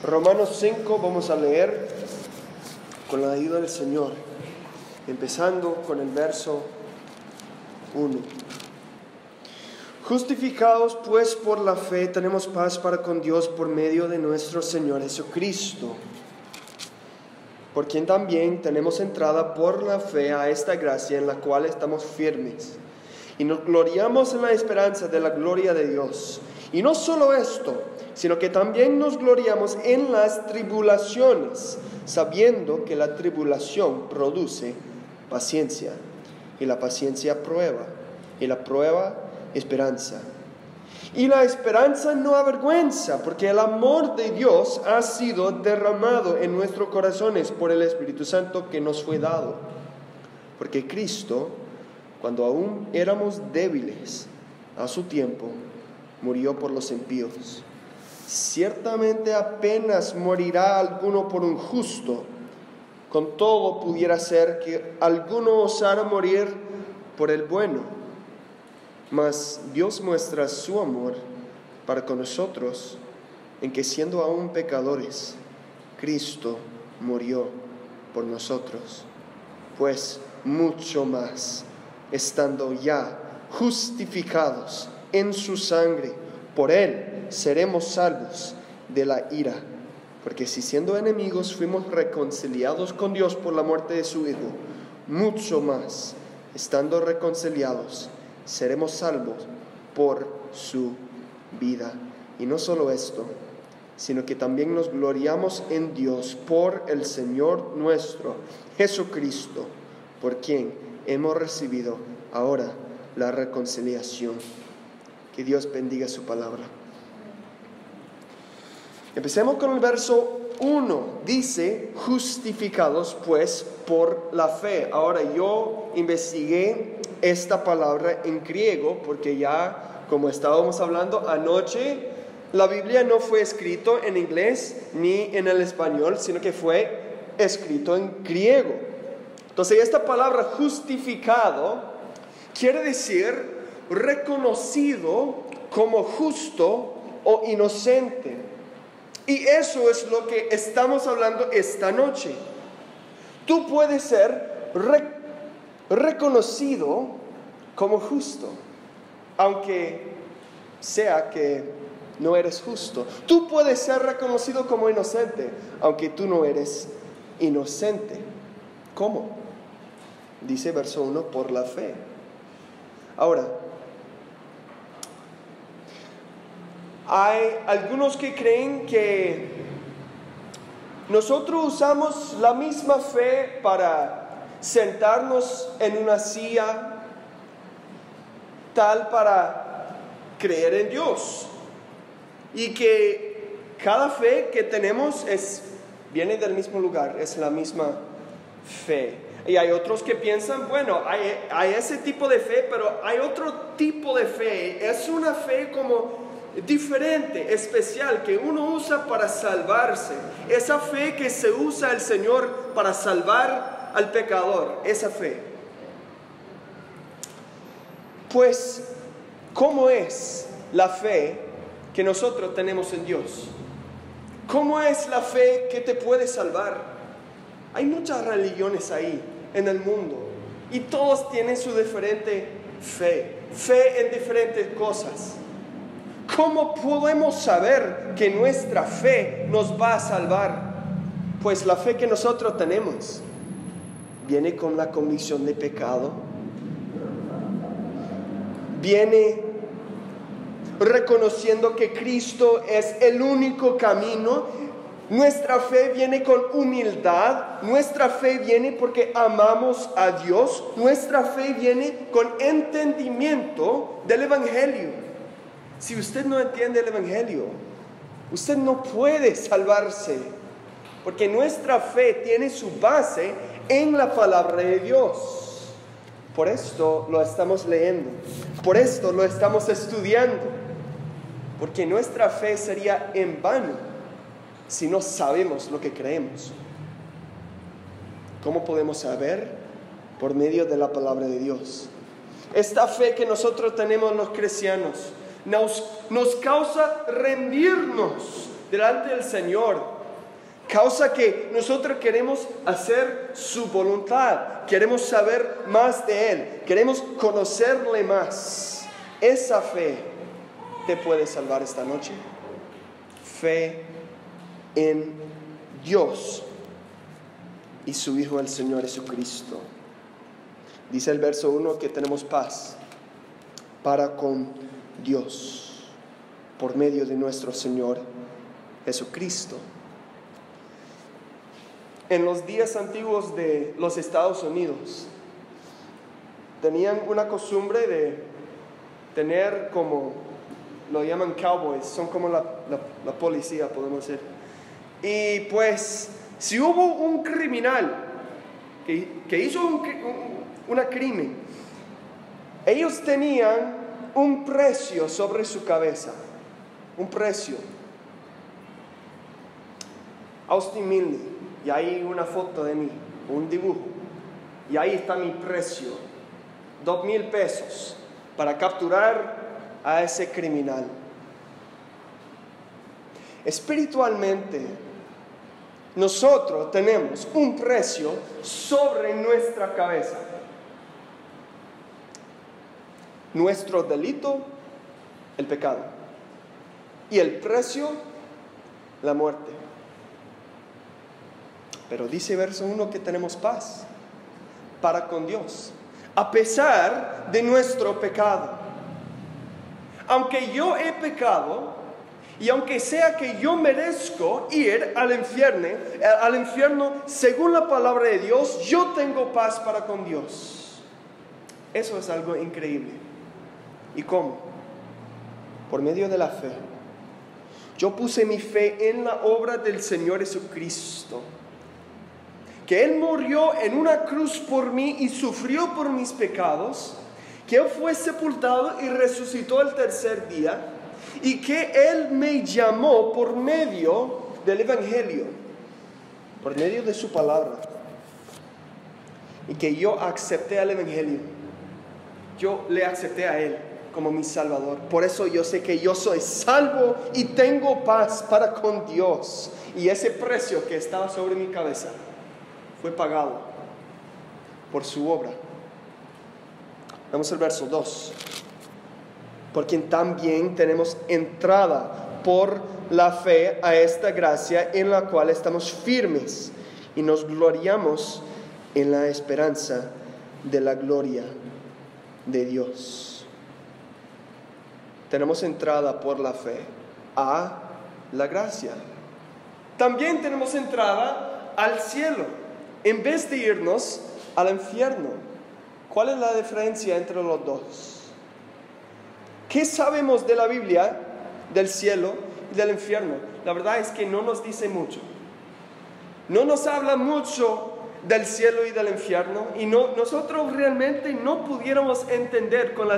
Romanos 5 vamos a leer con la ayuda del Señor, empezando con el verso 1. Justificados pues por la fe tenemos paz para con Dios por medio de nuestro Señor Jesucristo, por quien también tenemos entrada por la fe a esta gracia en la cual estamos firmes y nos gloriamos en la esperanza de la gloria de Dios. Y no solo esto, sino que también nos gloriamos en las tribulaciones, sabiendo que la tribulación produce paciencia, y la paciencia prueba, y la prueba esperanza. Y la esperanza no avergüenza, porque el amor de Dios ha sido derramado en nuestros corazones por el Espíritu Santo que nos fue dado. Porque Cristo, cuando aún éramos débiles, a su tiempo, murió por los impíos. Ciertamente apenas morirá alguno por un justo, con todo pudiera ser que alguno osara morir por el bueno. Mas Dios muestra su amor para con nosotros, en que siendo aún pecadores, Cristo murió por nosotros. Pues mucho más, estando ya justificados en su sangre, por él seremos salvos de la ira. Porque si siendo enemigos fuimos reconciliados con Dios por la muerte de su Hijo, mucho más, estando reconciliados, seremos salvos por su vida. Y no solo esto, sino que también nos gloriamos en Dios por el Señor nuestro Jesucristo, por quien hemos recibido ahora la reconciliación. Que Dios bendiga su palabra. Empecemos con el verso 1. Dice, justificados pues por la fe. Ahora yo investigué esta palabra en griego porque ya, como estábamos hablando anoche, la Biblia no fue escrito en inglés ni en el español, sino que fue escrito en griego. Entonces esta palabra justificado quiere decir reconocido como justo o inocente. Y eso es lo que estamos hablando esta noche. Tú puedes ser reconocido como justo, aunque sea que no eres justo. Tú puedes ser reconocido como inocente, aunque tú no eres inocente. ¿Cómo? Dice verso 1, por la fe. Ahora, hay algunos que creen que nosotros usamos la misma fe para sentarnos en una silla tal para creer en Dios, y que cada fe que tenemos viene del mismo lugar, es la misma fe. Y hay otros que piensan, bueno, hay ese tipo de fe, pero hay otro tipo de fe. Es una fe como diferente, especial, que uno usa para salvarse. Esa fe que se usa el Señor para salvar al pecador, esa fe. Pues, ¿cómo es la fe que nosotros tenemos en Dios? ¿Cómo es la fe que te puede salvar? Hay muchas religiones ahí en el mundo y todos tienen su diferente fe en diferentes cosas. ¿Cómo podemos saber que nuestra fe nos va a salvar? Pues la fe que nosotros tenemos viene con la convicción de pecado, viene reconociendo que Cristo es el único camino. Nuestra fe viene con humildad, nuestra fe viene porque amamos a Dios, nuestra fe viene con entendimiento del Evangelio. Si usted no entiende el Evangelio, usted no puede salvarse, porque nuestra fe tiene su base en la palabra de Dios. Por esto lo estamos leyendo, por esto lo estamos estudiando, porque nuestra fe sería en vano si no sabemos lo que creemos. ¿Cómo podemos saber? Por medio de la palabra de Dios. Esta fe que nosotros tenemos los cristianos nos causa rendirnos delante del Señor causa que nosotros queremos hacer su voluntad, queremos saber más de Él, queremos conocerle más. Esa fe te puede salvar esta noche. Fe en Dios y su Hijo el Señor Jesucristo. Dice el verso 1 que tenemos paz para con Dios por medio de nuestro Señor Jesucristo. En los días antiguos de los Estados Unidos, tenían una costumbre de tener como, lo llaman cowboys, son como la policía, podemos decir. Y pues, si hubo un criminal que hizo un crimen, ellos tenían un precio sobre su cabeza, un precio. Austin Milne. Y hay una foto de mí, un dibujo. Y ahí está mi precio. $2,000 para capturar a ese criminal. Espiritualmente, nosotros tenemos un precio sobre nuestra cabeza. Nuestro delito, el pecado. Y el precio, la muerte. Pero dice verso 1 que tenemos paz para con Dios, a pesar de nuestro pecado. Aunque yo he pecado, y aunque sea que yo merezco ir al infierno, según la palabra de Dios, yo tengo paz para con Dios. Eso es algo increíble. ¿Y cómo? Por medio de la fe. Yo puse mi fe en la obra del Señor Jesucristo, que Él murió en una cruz por mí y sufrió por mis pecados, que Él fue sepultado y resucitó el tercer día, y que Él me llamó por medio del Evangelio, por medio de su palabra, y que yo acepté al Evangelio. Yo le acepté a Él como mi Salvador. Por eso yo sé que yo soy salvo y tengo paz para con Dios. Y ese precio que estaba sobre mi cabeza fue pagado por su obra. Vamos al verso 2. Por quien también tenemos entrada por la fe a esta gracia en la cual estamos firmes y nos gloriamos en la esperanza de la gloria de Dios. Tenemos entrada por la fe a la gracia. También tenemos entrada al cielo, en vez de irnos al infierno. ¿Cuál es la diferencia entre los dos? ¿Qué sabemos de la Biblia, del cielo y del infierno? La verdad es que no nos dice mucho. No nos habla mucho del cielo y del infierno, y nosotros realmente no pudiéramos entender con la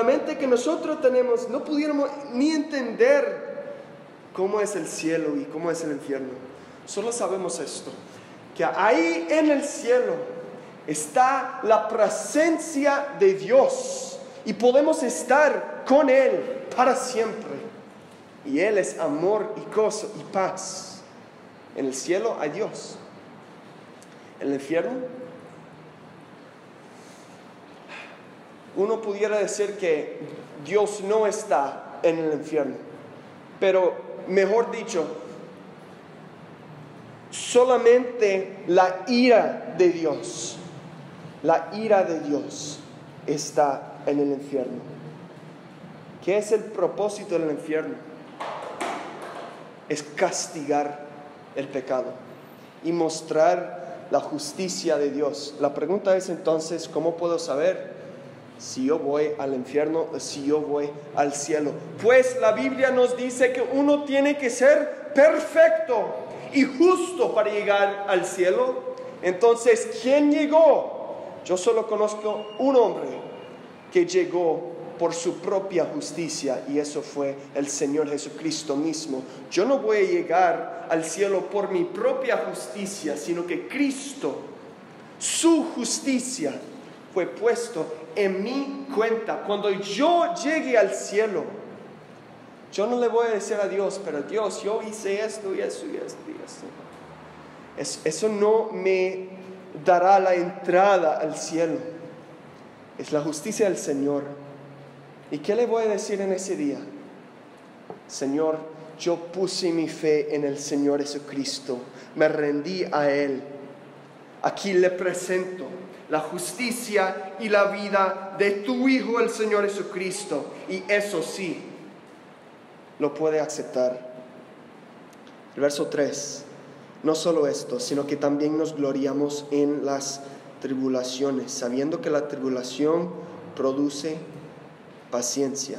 mente que nosotros tenemos, no pudiéramos ni entender cómo es el cielo y cómo es el infierno. Solo sabemos esto, que ahí en el cielo está la presencia de Dios y podemos estar con Él para siempre. Y Él es amor y gozo y paz. En el cielo hay Dios. En el infierno, uno pudiera decir que Dios no está en el infierno, pero mejor dicho, solamente la ira de Dios está en el infierno. ¿Qué es el propósito del infierno? Es castigar el pecado y mostrar la justicia de Dios. La pregunta es entonces, ¿cómo puedo saber si yo voy al infierno o si yo voy al cielo? Pues la Biblia nos dice que uno tiene que ser perfecto y justo para llegar al cielo. Entonces, ¿quién llegó? Yo solo conozco un hombre que llegó por su propia justicia, y eso fue el Señor Jesucristo mismo. Yo no voy a llegar al cielo por mi propia justicia, sino que Cristo, su justicia, fue puesto en mi cuenta. Cuando yo llegue al cielo, Yo no le voy a decir a Dios, pero Dios, yo hice esto y esto y esto y esto. Eso no me dará la entrada al cielo. Es la justicia del Señor. ¿Y qué le voy a decir en ese día? Señor, yo puse mi fe en el Señor Jesucristo. Me rendí a Él. Aquí le presento la justicia y la vida de tu Hijo, el Señor Jesucristo. Y eso sí, lo puede aceptar. El verso 3. No solo esto, sino que también nos gloriamos en las tribulaciones, sabiendo que la tribulación produce paciencia.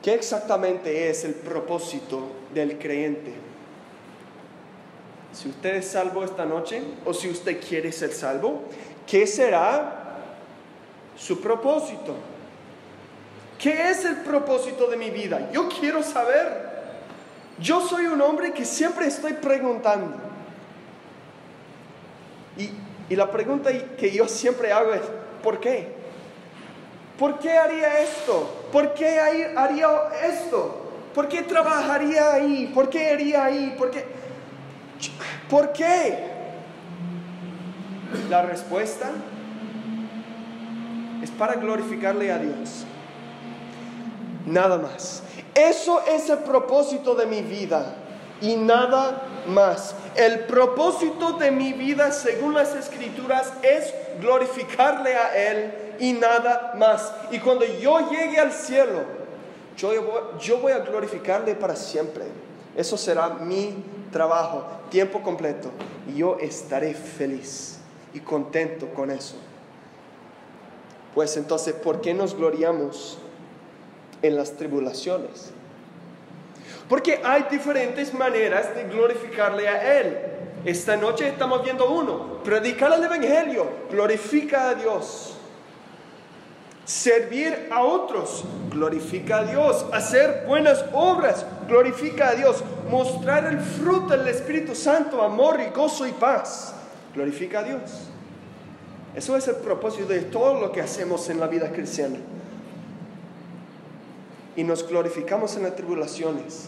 ¿Qué exactamente es el propósito del creyente? Si usted es salvo esta noche, o si usted quiere ser salvo, ¿qué será su propósito? ¿Qué es el propósito de mi vida? Yo quiero saber. Yo soy un hombre que siempre estoy preguntando. Y la pregunta que yo siempre hago es, ¿por qué? ¿Por qué haría esto? ¿Por qué haría esto? ¿Por qué trabajaría ahí? ¿Por qué haría ahí? ¿Por qué? ¿Por qué? La respuesta es para glorificarle a Dios. Nada más. Eso es el propósito de mi vida y nada más. El propósito de mi vida, según las Escrituras, es glorificarle a Él y nada más. Y cuando yo llegue al cielo, yo voy a glorificarle para siempre. Eso será mi trabajo, tiempo completo. Y yo estaré feliz y contento con eso. Pues entonces, ¿por qué nos gloriamos en las tribulaciones? Porque hay diferentes maneras de glorificarle a Él. Esta noche estamos viendo uno. Predicar el Evangelio glorifica a Dios. Servir a otros glorifica a Dios. Hacer buenas obras glorifica a Dios. Mostrar el fruto del Espíritu Santo, amor y gozo y paz, glorifica a Dios. Eso es el propósito de todo lo que hacemos en la vida cristiana. Y nos glorificamos en las tribulaciones,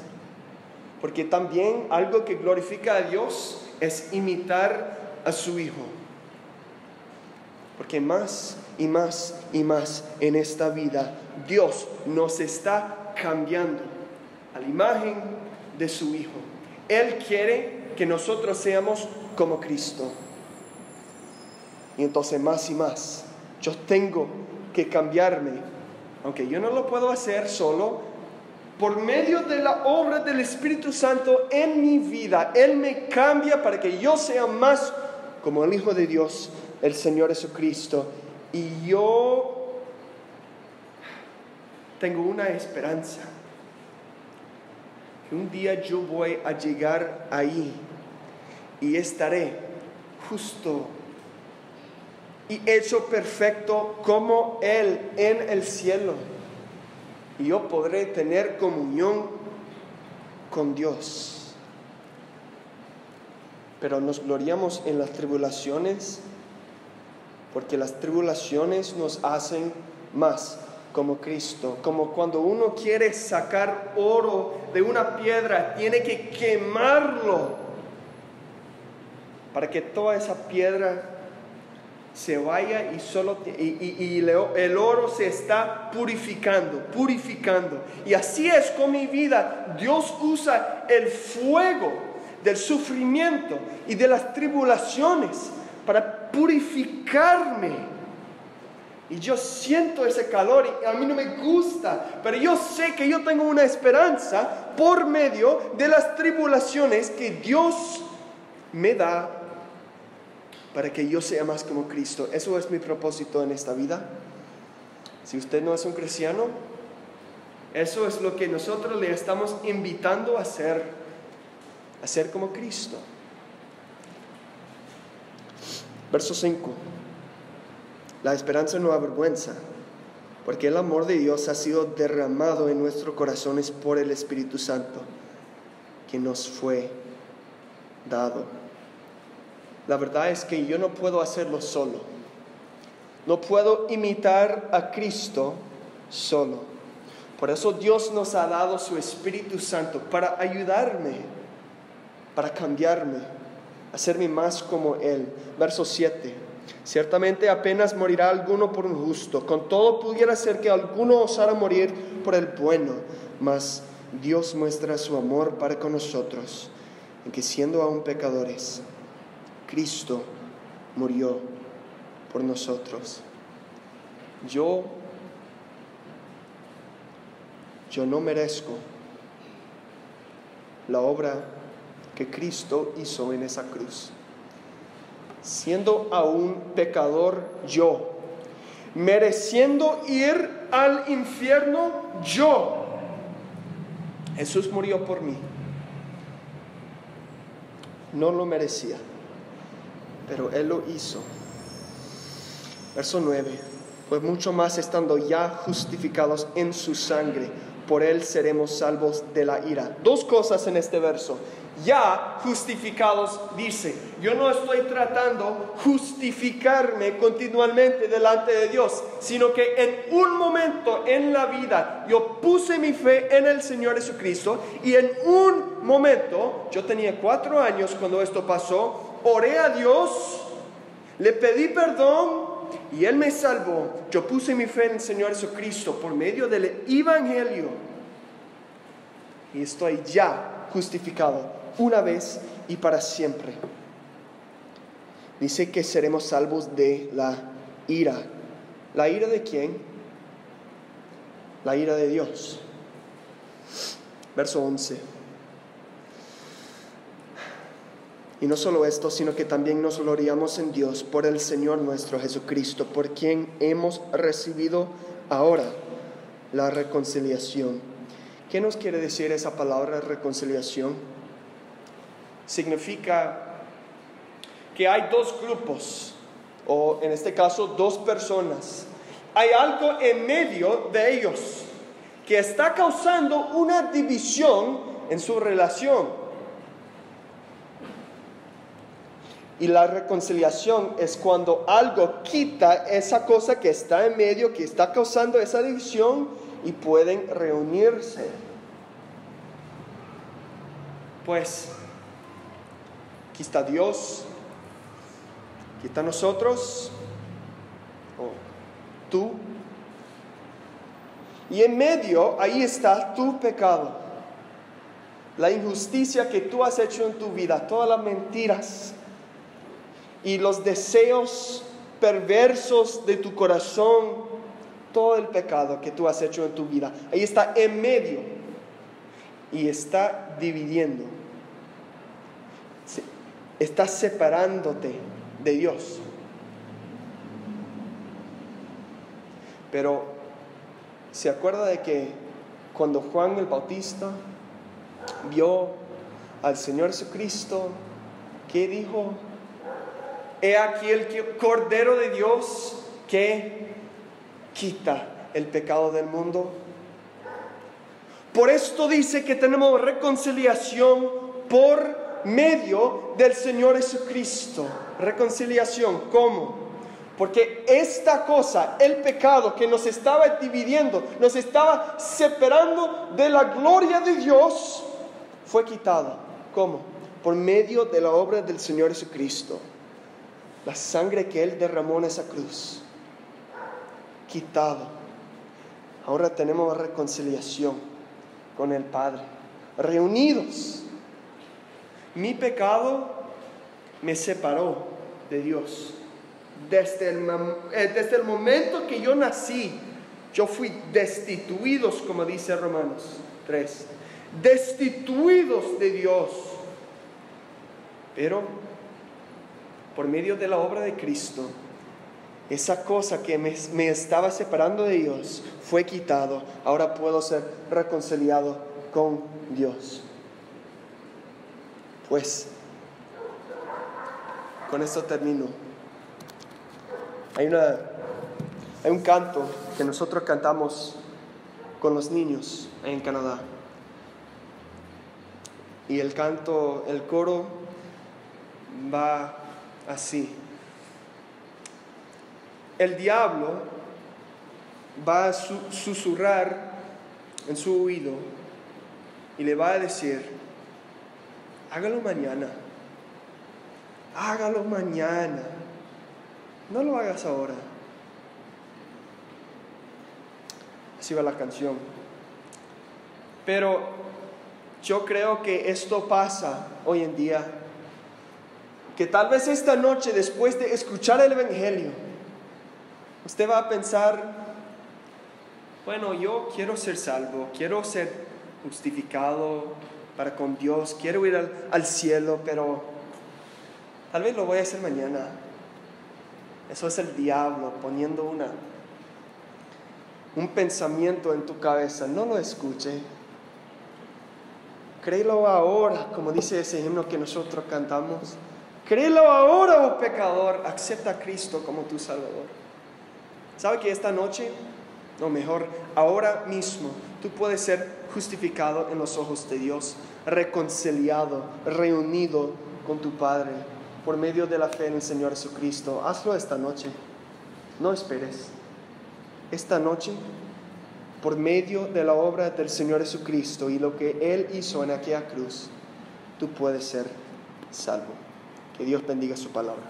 porque también algo que glorifica a Dios es imitar a su Hijo. Porque más y más y más en esta vida Dios nos está cambiando a la imagen de su Hijo. Él quiere que nosotros seamos como Cristo. Y entonces más y más yo tengo que cambiarme, aunque yo no lo puedo hacer solo. Por medio de la obra del Espíritu Santo en mi vida, Él me cambia para que yo sea más como el Hijo de Dios, el Señor Jesucristo. Y yo tengo una esperanza, que un día yo voy a llegar ahí y estaré justo y hecho perfecto como Él en el cielo. Y yo podré tener comunión con Dios. Pero nos gloriamos en las tribulaciones, porque las tribulaciones nos hacen más como Cristo. Como cuando uno quiere sacar oro de una piedra, tiene que quemarlo para que toda esa piedra se vaya y el oro se está purificando. Y así es con mi vida. Dios usa el fuego del sufrimiento y de las tribulaciones para purificarme. Y yo siento ese calor y a mí no me gusta, pero yo sé que yo tengo una esperanza por medio de las tribulaciones que Dios me da para que yo sea más como Cristo. Eso es mi propósito en esta vida. Si usted no es un cristiano, eso es lo que nosotros le estamos invitando a hacer como Cristo. Verso 5. La esperanza no avergüenza, porque el amor de Dios ha sido derramado en nuestros corazones por el Espíritu Santo que nos fue dado. La verdad es que yo no puedo hacerlo solo. No puedo imitar a Cristo solo. Por eso Dios nos ha dado su Espíritu Santo para ayudarme, para cambiarme, hacerme más como Él. Verso 7. Ciertamente apenas morirá alguno por un justo, con todo pudiera ser que alguno osara morir por el bueno, mas Dios muestra su amor para con nosotros, en que siendo aún pecadores, Cristo murió por nosotros. Yo no merezco la obra que Cristo hizo en esa cruz. Siendo aún pecador yo, mereciendo ir al infierno yo, Jesús murió por mí. No lo merecía, pero Él lo hizo. Verso 9. Pues mucho más estando ya justificados en su sangre, por Él seremos salvos de la ira. Dos cosas en este verso. Ya justificados, dice, yo no estoy tratando justificarme continuamente delante de Dios, sino que en un momento en la vida yo puse mi fe en el Señor Jesucristo, y en un momento, yo tenía 4 años cuando esto pasó, oré a Dios, le pedí perdón y Él me salvó. Yo puse mi fe en el Señor Jesucristo por medio del Evangelio, y estoy ya justificado una vez y para siempre. Dice que seremos salvos de la ira. ¿La ira de quién? La ira de Dios. Verso 11. Y no solo esto, sino que también nos gloriamos en Dios por el Señor nuestro Jesucristo, por quien hemos recibido ahora la reconciliación. ¿Qué nos quiere decir esa palabra reconciliación? Significa que hay dos grupos, o en este caso 2 personas. Hay algo en medio de ellos que está causando una división en su relación. Y la reconciliación es cuando algo quita esa cosa que está en medio, que está causando esa división, y pueden reunirse. Pues aquí está Dios, aquí está nosotros, o tú, y en medio ahí está tu pecado, la injusticia que tú has hecho en tu vida, todas las mentiras y los deseos perversos de tu corazón, todo el pecado que tú has hecho en tu vida. Ahí está en medio y está dividiendo, está separándote de Dios. Pero ¿se acuerda de que cuando Juan el Bautista vio al Señor Jesucristo, qué dijo? He aquí el Cordero de Dios que quita el pecado del mundo. Por esto dice que tenemos reconciliación por medio del Señor Jesucristo. Reconciliación, ¿cómo? Porque esta cosa, el pecado que nos estaba dividiendo, nos estaba separando de la gloria de Dios, fue quitado. ¿Cómo? Por medio de la obra del Señor Jesucristo. La sangre que Él derramó en esa cruz. Quitado. Ahora tenemos reconciliación con el Padre. Reunidos. Mi pecado me separó de Dios. Desde el momento que yo nací, yo fui destituidos, como dice Romanos 3. Destituidos de Dios. Pero por medio de la obra de Cristo, esa cosa que me estaba separando de Dios fue quitado. Ahora puedo ser reconciliado con Dios. Pues, con esto termino. Hay un canto que nosotros cantamos con los niños en Canadá. Y el canto, el coro va así. El diablo va a susurrar en su oído y le va a decir: hágalo mañana, hágalo mañana, no lo hagas ahora. Así va la canción. Pero yo creo que esto pasa hoy en día, que tal vez esta noche, después de escuchar el Evangelio, usted va a pensar: bueno, yo quiero ser salvo, quiero ser justificado para con Dios, quiero ir al cielo, pero tal vez lo voy a hacer mañana. Eso es el diablo poniendo un pensamiento en tu cabeza. No lo escuche. Créelo ahora, como dice ese himno que nosotros cantamos. Créelo ahora, oh pecador, acepta a Cristo como tu Salvador. ¿Sabe que esta noche, o mejor, ahora mismo, tú puedes ser justificado en los ojos de Dios, reconciliado, reunido con tu Padre, por medio de la fe en el Señor Jesucristo? Hazlo esta noche, no esperes. Esta noche, por medio de la obra del Señor Jesucristo y lo que Él hizo en aquella cruz, tú puedes ser salvo. Que Dios bendiga su palabra.